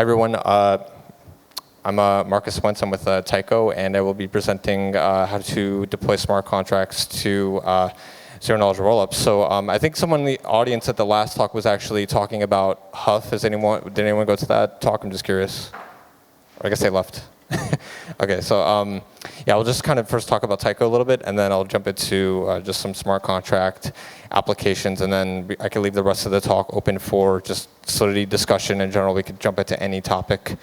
Hi, everyone. I'm Marcus Wentz. I'm with Taiko, and I will be presenting how to deploy smart contracts to zero-knowledge rollups. So I think someone in the audience at the last talk was actually talking about Huff. Did anyone go to that talk? I'm just curious. Or I guess they left. OK, so yeah, I'll just kind of first talk about Taiko a little bit, and then I'll jump into just some smart contract applications, and then I can leave the rest of the talk open for just Solidity discussion in general. We could jump into any topic.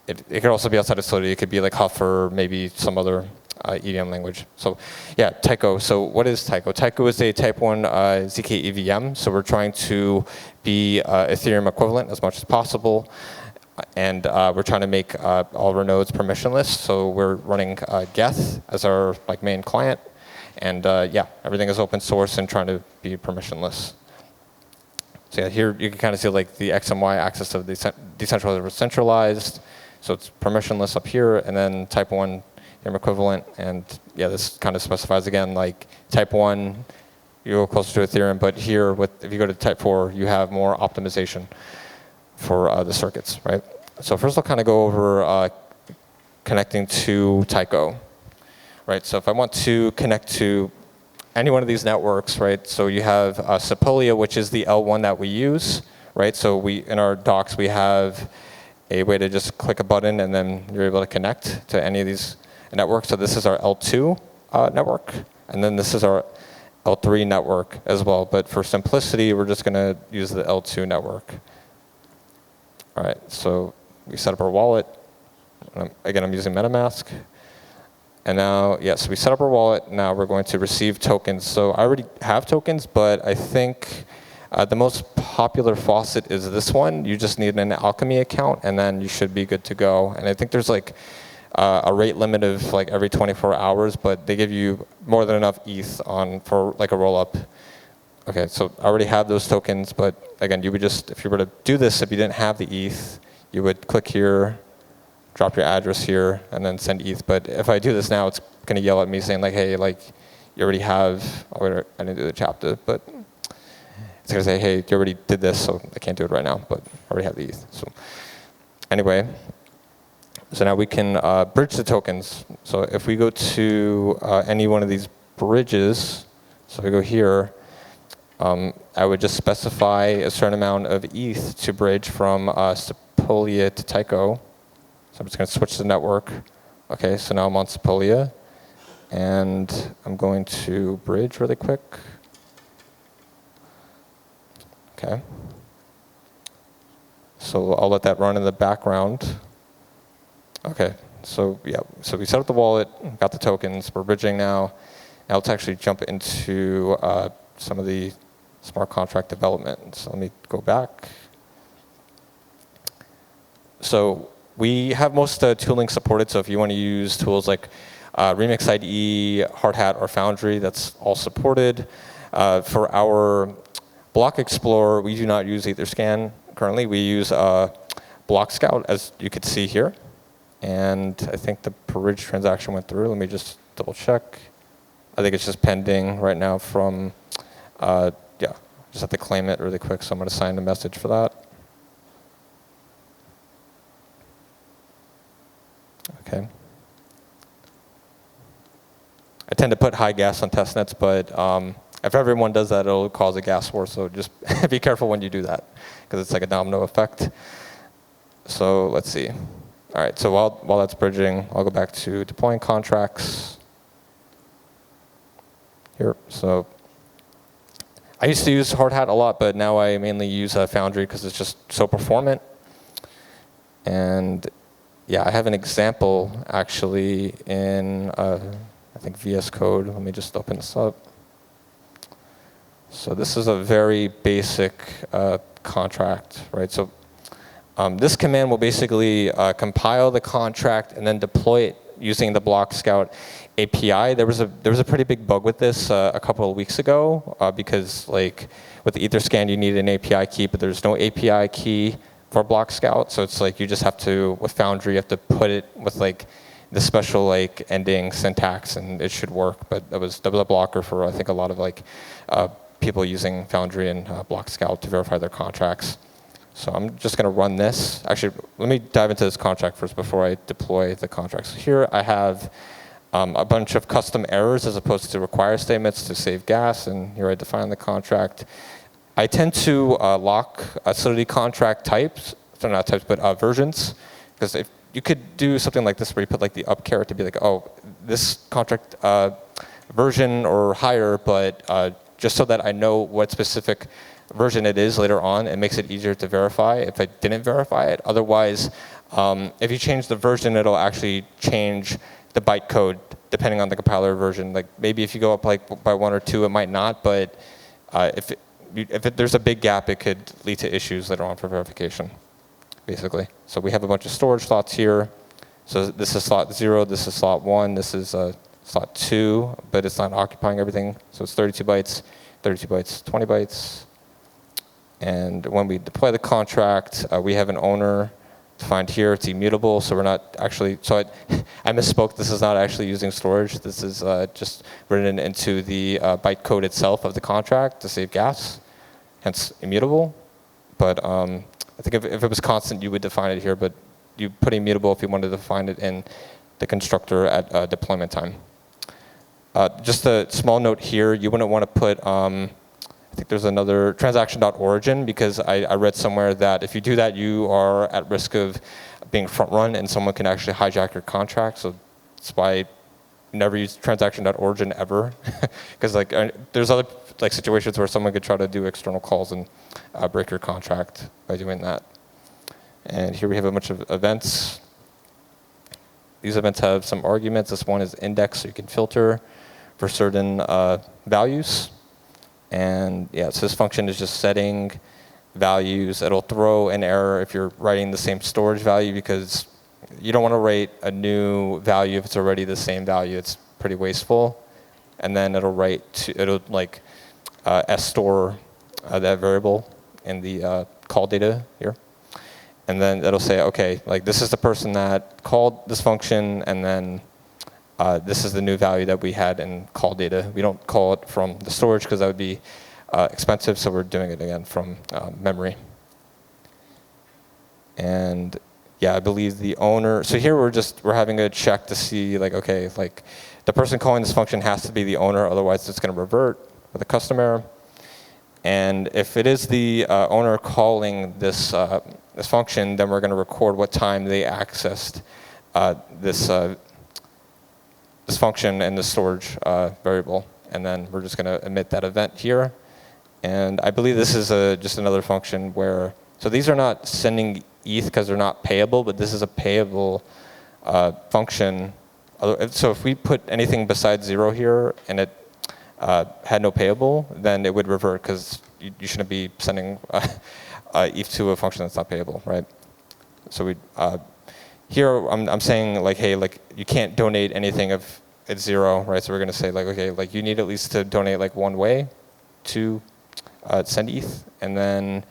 It could also be outside of Solidity. It could be like Huff or maybe some other EVM language. So yeah, Taiko. So what is Taiko? Taiko is a type 1 ZK EVM. So we're trying to be Ethereum equivalent as much as possible. And we're trying to make all of our nodes permissionless. So we're running Geth as our main client. And yeah, everything is open source and trying to be permissionless. So yeah, here you can kind of see the X and Y axis of the decentralized versus centralized. So it's permissionless up here, and then type 1 Ethereum equivalent. And yeah, this kind of specifies again, type 1, you go closer to Ethereum. But here, if you go to type 4, you have more optimization for the circuits, right? So first I'll kind of go over connecting to Taiko, right? So if I want to connect to any one of these networks, right? So you have Sepolia, which is the L1 that we use, right? So in our docs, we have a way to just click a button, and then you're able to connect to any of these networks. So this is our L2 network, and then this is our L3 network as well. But for simplicity, we're just going to use the L2 network. All right, so we set up our wallet. Again, I'm using MetaMask. And now, yes, we set up our wallet. Now we're going to receive tokens. So I already have tokens, but I think the most popular faucet is this one. You just need an Alchemy account, and then you should be good to go. And I think there's a rate limit of every 24 hours, but they give you more than enough ETH for a roll-up. OK, so I already have those tokens, but again, you would just, if you were to do this, if you didn't have the ETH, you would click here, drop your address here, and then send ETH. But if I do this now, it's going to yell at me saying hey, you already have, I didn't do the chapter, but it's going to say, hey, you already did this, so I can't do it right now, but I already have the ETH. So anyway, so now we can bridge the tokens. So if we go to any one of these bridges, so we go here, I would just specify a certain amount of ETH to bridge from Sepolia to Taiko. So I'm just going to switch the network. OK, so now I'm on Sepolia. And I'm going to bridge really quick. OK. So I'll let that run in the background. OK, so yeah, so we set up the wallet, got the tokens. We're bridging now. Now let's actually jump into some of the smart contract development. So let me go back. So we have most tooling supported. So if you want to use tools like Remix IDE, Hard Hat, or Foundry, that's all supported. For our Block Explorer, we do not use Etherscan currently. We use Block Scout, as you could see here. And I think the bridge transaction went through. Let me just double check. I think it's just pending right now from yeah, just have to claim it really quick, so I'm going to sign a message for that. OK. I tend to put high gas on testnets, but if everyone does that, it'll cause a gas war. So just be careful when you do that, because it's like a domino effect. So let's see. All right, so while that's bridging, I'll go back to deploying contracts here. So I used to use Hard Hat a lot, but now I mainly use Foundry because it's just so performant. And yeah, I have an example actually in, I think, VS Code. Let me just open this up. So this is a very basic contract, right? So this command will basically compile the contract and then deploy it using the Block Scout API. There was a pretty big bug with this a couple of weeks ago because with the Etherscan you need an API key, but there's no API key for Block Scout. So it's you just have to, with Foundry, you have to put it with the special ending syntax, and it should work. But that was a blocker for I think a lot of people using Foundry and Block Scout to verify their contracts. So I'm just going to run this. Actually, let me dive into this contract first before I deploy the contract. So here I have a bunch of custom errors as opposed to require statements to save gas, and here I define the contract. I tend to lock utility contract types, so not types, but versions, because if you could do something like this where you put like the up caret to be like, oh, this contract version or higher, but just so that I know what specific version it is later on, it makes it easier to verify if I didn't verify it. Otherwise, if you change the version, it'll actually change the bytecode depending on the compiler version. Like maybe if you go up like by 1 or 2, it might not, but if there's a big gap, it could lead to issues later on for verification, basically. So we have a bunch of storage slots here. So this is slot 0, this is slot 1, this is slot 2, but it's not occupying everything. So it's 32 bytes, 20 bytes. And when we deploy the contract, we have an owner defined here. It's immutable, so we're not actually, so I misspoke. This is not actually using storage. This is just written into the bytecode itself of the contract to save gas, hence immutable. But I think if it was constant, you would define it here, but you put immutable if you wanted to define it in the constructor at deployment time. Just a small note here, you wouldn't want to put, I think there's another transaction.origin, because I read somewhere that if you do that, you are at risk of being front run and someone can actually hijack your contract. So that's why I never use transaction.origin ever, because like there's other like situations where someone could try to do external calls and break your contract by doing that. And here we have a bunch of events. These events have some arguments. This one is index, so you can filter for certain values. And yeah, so this function is just setting values. It'll throw an error if you're writing the same storage value, because you don't want to write a new value if it's already the same value. It's pretty wasteful. And then it'll store that variable in the call data here. And then it'll say, okay, like this is the person that called this function, and then this is the new value that we had in call data. We don't call it from the storage because that would be expensive, so we're doing it again from memory. And yeah, I believe the owner, so here we're having a check to see like, okay, like the person calling this function has to be the owner, otherwise it's going to revert with a custom error. And if it is the owner calling this function, then we're going to record what time they accessed this function in the storage variable. And then we're just going to emit that event here. And I believe this is just another function where, so these are not sending ETH because they're not payable, but this is a payable function. So if we put anything besides 0 here and it had no payable, then it would revert, because you shouldn't be sending ETH to a function that's not payable, right? So here I'm saying like, hey, like you can't donate anything if it's 0, right? So we're gonna say like, okay, like you need at least to donate like one way to send ETH. And then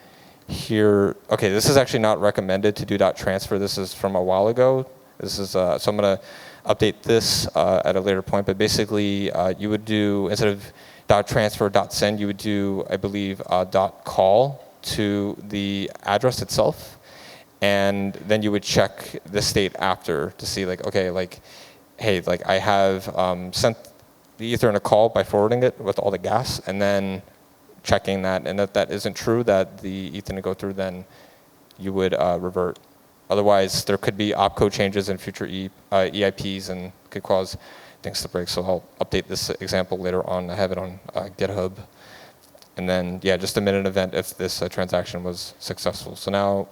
here, okay, this is actually not recommended to do .transfer. This is from a while ago. This is, so I'm gonna update this at a later point, but basically you would do, instead of .transfer, .send, you would do, I believe, .call to the address itself. And then you would check the state after to see like, okay, like, hey, like I have sent the Ether in a call by forwarding it with all the gas, and then checking that, and if that isn't true, that the ETH didn't go through, then you would revert. Otherwise, there could be opcode changes in future EIPs and could cause things to break. So I'll update this example later on. I have it on GitHub. And then, yeah, just emit an event if this transaction was successful. So now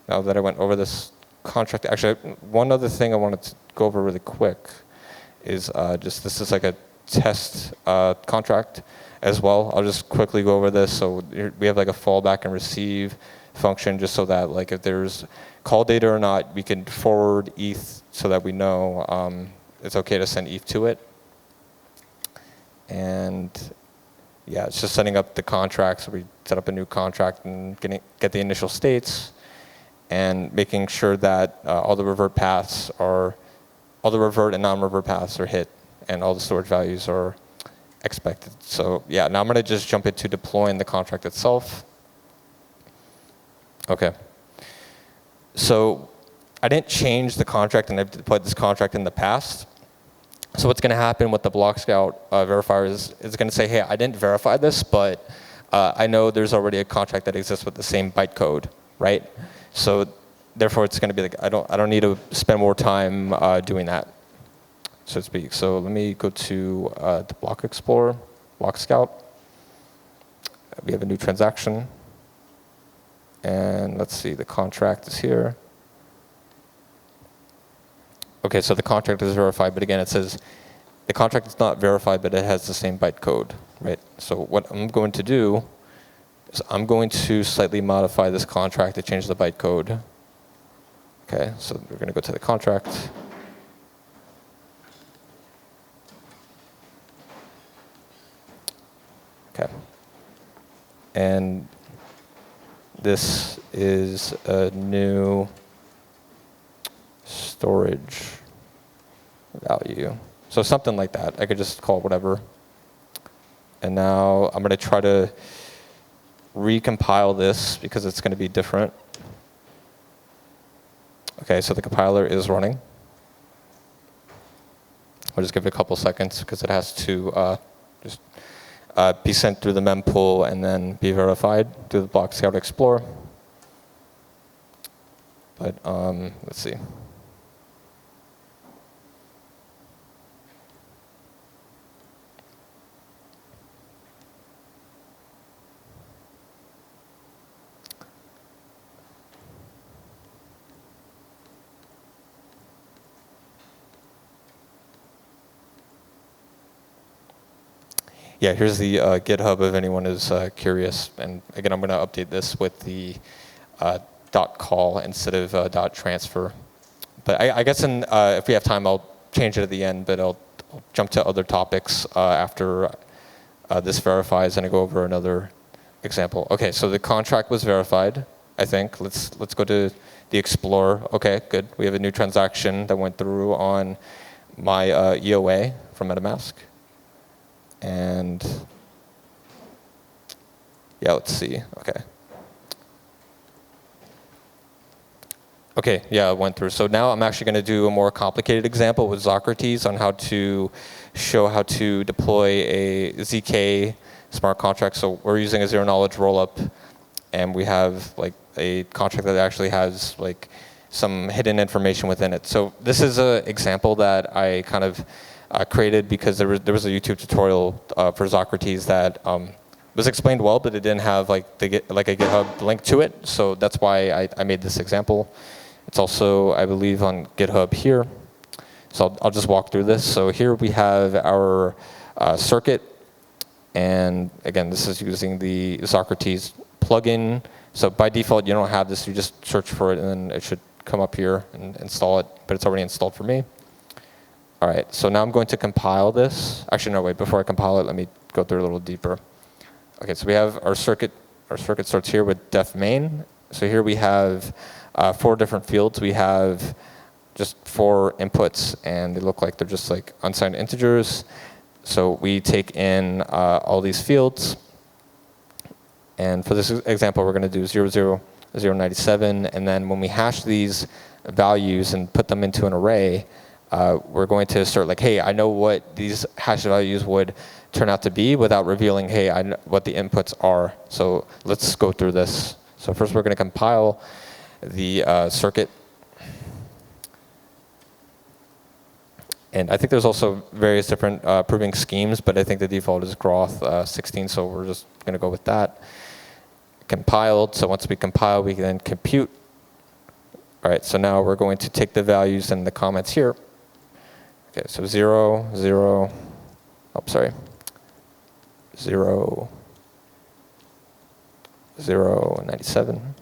that I went over this contract, actually, one other thing I wanted to go over really quick is just this is like a test contract as well. I'll just quickly go over this. So we have like a fallback and receive function, just so that like if there's call data or not, we can forward ETH so that we know it's okay to send ETH to it. And yeah, it's just setting up the contract. So we set up a new contract and get the initial states, and making sure that all the revert and non-revert paths are hit, and all the storage values are expected. So yeah, now I'm going to just jump into deploying the contract itself. Okay. So I didn't change the contract, and I've deployed this contract in the past. So what's going to happen with the block scout verifier is it's going to say, hey, I didn't verify this, but I know there's already a contract that exists with the same bytecode, right? So therefore, it's going to be like, I don't need to spend more time doing that, so to speak. So let me go to the block explorer, block scout. We have a new transaction. And let's see, the contract is here. Okay, so the contract is verified, but again, it says the contract is not verified, but it has the same bytecode, right? So what I'm going to do is I'm going to slightly modify this contract to change the bytecode. Okay, so we're going to go to the contract. Okay. And this is a new storage value. So something like that. I could just call it whatever. And now I'm going to try to recompile this because it's going to be different. Okay, so the compiler is running. I'll just give it a couple seconds because it has to just be sent through the mempool and then be verified through the block scout explorer. But let's see. Yeah, here's the GitHub if anyone is curious. And again, I'm going to update this with the .call instead of .transfer. But I guess if we have time, I'll change it at the end, but I'll jump to other topics after this verifies, and I go over another example. Okay, so the contract was verified, I think. Let's go to the Explorer. Okay, good. We have a new transaction that went through on my EOA from MetaMask. And yeah, let's see. Okay. Okay, yeah, it went through. So now I'm actually going to do a more complicated example with Socrates on how to show how to deploy a ZK smart contract. So we're using a zero knowledge rollup, and we have like a contract that actually has like some hidden information within it. So this is an example that I kind of created because there was a YouTube tutorial for Socrates that was explained well, but it didn't have like a GitHub link to it. So that's why I made this example. It's also, I believe, on GitHub here. So I'll just walk through this. So here we have our circuit. And again, this is using the Socrates plugin. So by default, you don't have this. You just search for it, and then it should come up here and install it. But it's already installed for me. All right, so now I'm going to compile this. Actually, no, wait, before I compile it, let me go through a little deeper. Okay, so we have our circuit. Our circuit starts here with def main. So here we have 4 different fields. We have just 4 inputs, and they look like they're just like unsigned integers. So we take in all these fields. And for this example, we're going to do 00097. And then when we hash these values and put them into an array, we're going to start like, hey, I know what these hash values would turn out to be without revealing, hey, I know what the inputs are. So let's go through this. So first we're going to compile the circuit. And I think there's also various different proving schemes, but I think the default is Groth 16, so we're just going to go with that. Compiled, so once we compile, we can then compute. All right, so now we're going to take the values and the comments here. Okay, so 0, 0, oh, sorry, 0, 0, 97.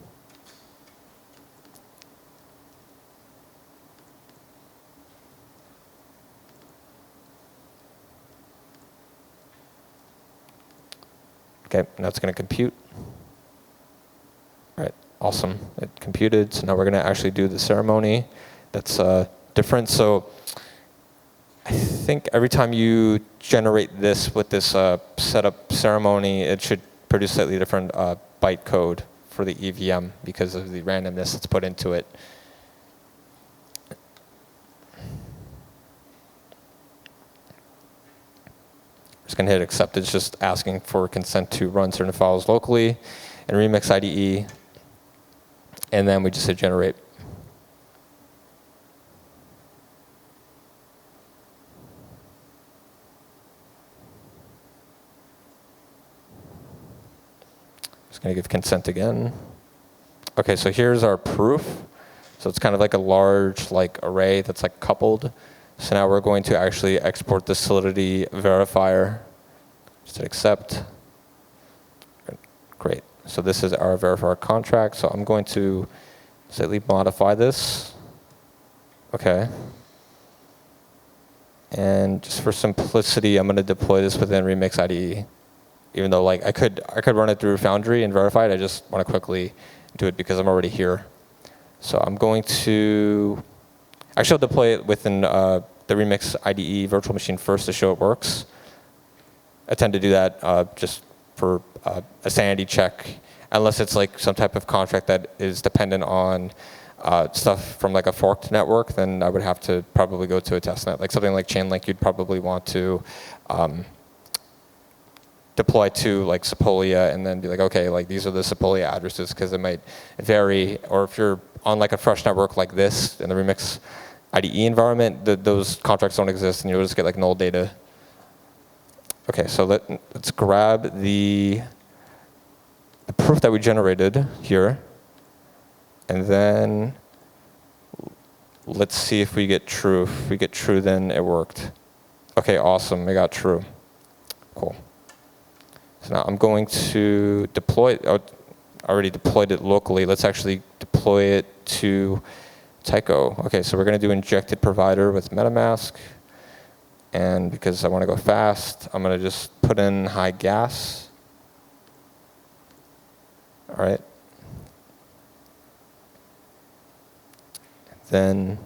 Okay, now it's going to compute. All right, awesome. It computed, so now we're going to actually do the ceremony. That's different. So I think every time you generate this with this setup ceremony, it should produce slightly different byte code for the EVM because of the randomness that's put into it. Just going to hit accept. It's just asking for consent to run certain files locally in Remix IDE. And then we just hit generate. Just going to give consent again. OK, so here's our proof. So it's kind of like a large array that's coupled. So now we're going to actually export the Solidity verifier. Just hit accept. Great. So this is our verifier contract. So I'm going to slightly modify this. OK. And just for simplicity, I'm going to deploy this within Remix IDE. Even though I could run it through Foundry and verify it, I just want to quickly do it because I'm already here. So I'm going to actually I'll deploy it within the Remix IDE virtual machine first to show it works. I tend to do that just for a sanity check, unless it's some type of contract that is dependent on stuff from a forked network, then I would have to probably go to a testnet. Something like Chainlink, you'd probably want to deploy to Sepolia and then be okay, these are the Sepolia addresses because it might vary. Or if you're on a fresh network like this in the Remix IDE environment, those contracts don't exist and you'll just get null data. Okay, so let's grab the proof that we generated here, and then let's see if we get true. If we get true, then it worked. Okay, awesome, we got true. Cool. So now I'm going to deploy it. I already deployed it locally. Let's actually deploy it to Taiko. Okay, so we're going to do injected provider with MetaMask. And because I want to go fast, I'm going to just put in high gas. All right. Then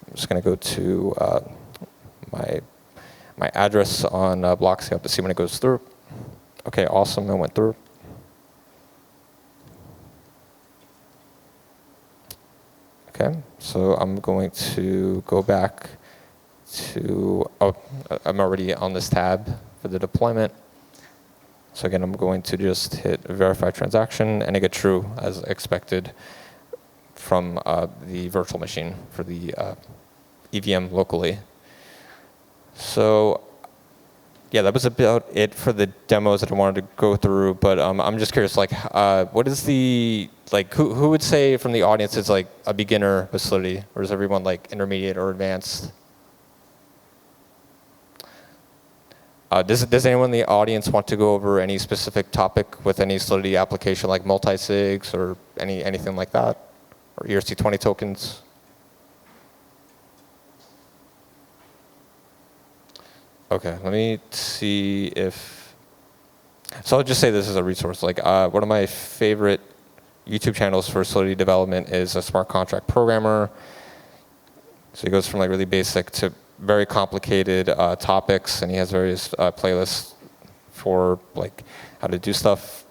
I'm just going to go to my address on Blockscope to see when it goes through. OK, awesome. It went through. OK, so I'm going to go back to, I'm already on this tab for the deployment. So again, I'm going to just hit verify transaction, and I get true as expected from the virtual machine for the EVM locally. So yeah, that was about it for the demos that I wanted to go through. But I'm just curious, what is the, who would say from the audience is a beginner facility, or is everyone intermediate or advanced? Does anyone in the audience want to go over any specific topic with any Solidity application like multi-sigs or anything like that? Or ERC20 tokens? OK, let me see if... So I'll just say this as a resource. One of my favorite YouTube channels for Solidity development is a smart contract programmer. So he goes from really basic to very complicated topics, and he has various playlists for how to do stuff.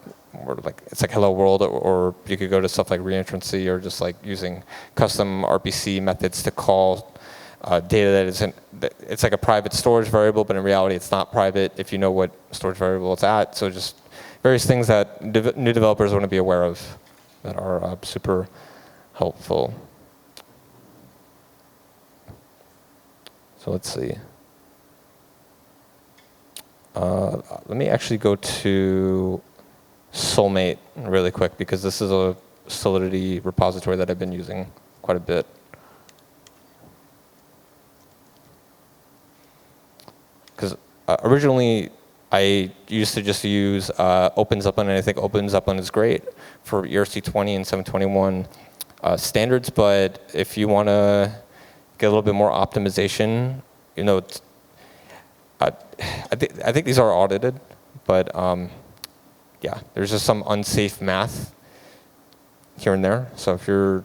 Or it's Hello World, or you could go to stuff like reentrancy, or just using custom RPC methods to call data that isn't. It's a private storage variable, but in reality it's not private if you know what storage variable it's at. So just various things that new developers want to be aware of that are super helpful. So let's see. Let me actually go to Soulmate really quick, because this is a Solidity repository that I've been using quite a bit. Because originally I used to just use OpenZeppelin, and I think OpenZeppelin is great for ERC20 and 721 standards. But if you want to get a little bit more optimization, I think these are audited, but yeah, there's just some unsafe math here and there. So if you're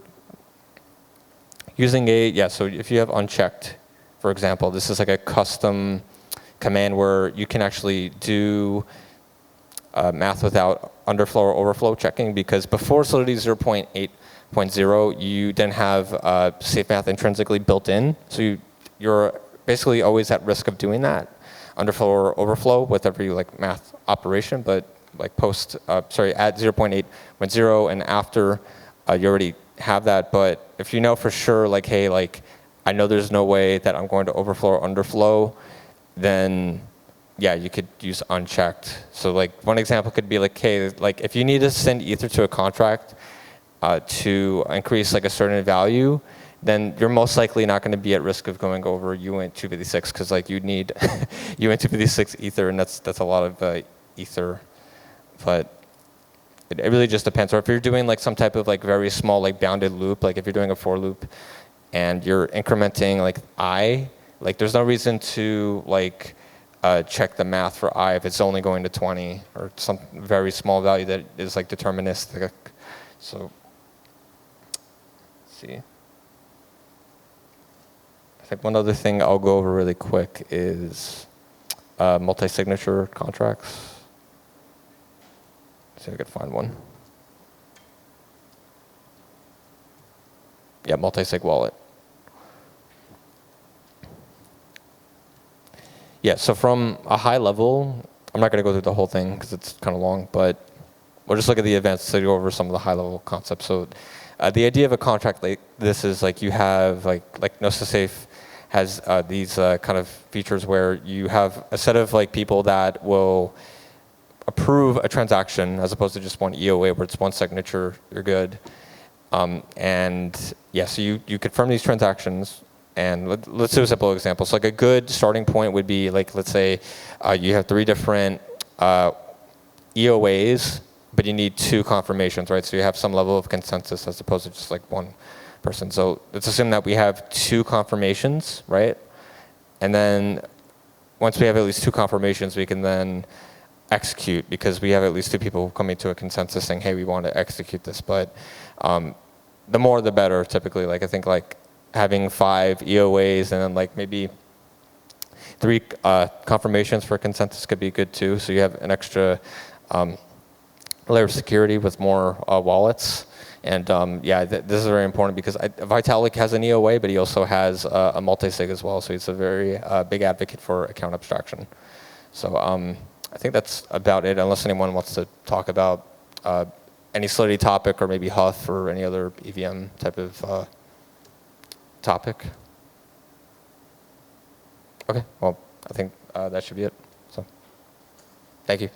using so if you have unchecked, for example, this is a custom command where you can actually do math without underflow or overflow checking, because before Solidity 0.8.0, you didn't have safe math intrinsically built in. So you're basically always at risk of doing that, underflow or overflow with every like math operation. But like at 0.8.0 and after, you already have that. But if you know for sure, like, hey, like, I know there's no way that I'm going to overflow or underflow, then yeah, you could use unchecked. So like one example could be like, hey, like if you need to send Ether to a contract to increase like a certain value, then you're most likely not going to be at risk of going over UINT 256 because like you need UINT 256 Ether, and that's a lot of Ether. But it really just depends. Or if you're doing like some type of like very small like bounded loop, like if you're doing a for loop and you're incrementing like I, like there's no reason to like check the math for I if it's only going to 20 or some very small value that is like deterministic. So, let's see. I think one other thing I'll go over really quick is multi-signature contracts. Let's see if I can find one. Yeah, multi-sig wallet. Yeah, so from a high level, I'm not going to go through the whole thing because it's kind of long, but we'll just look at the events to go over some of the high level concepts. So the idea of a contract like this is like you have like NoSafe has these kind of features where you have a set of like people that will approve a transaction as opposed to just one EOA where it's one signature, you're good. And yeah, so you confirm these transactions. And let's do a simple example. So like a good starting point would be like, let's say you have 3 different EOAs, but you need 2 confirmations, right? So you have some level of consensus as opposed to just like one person. So let's assume that we have 2 confirmations, right? And then once we have at least 2 confirmations, we can then execute because we have at least 2 people coming to a consensus saying, hey, we want to execute this. But the more the better, typically. Like I think like having 5 EOAs and then like maybe 3 confirmations for consensus could be good too. So you have an extra layer of security with more wallets. And yeah, this is very important because Vitalik has an EOA, but he also has a multi-sig as well. So he's a very big advocate for account abstraction. So I think that's about it, unless anyone wants to talk about any Solidity topic or maybe Huff or any other EVM type of topic. Okay, well, I think that should be it. So, thank you.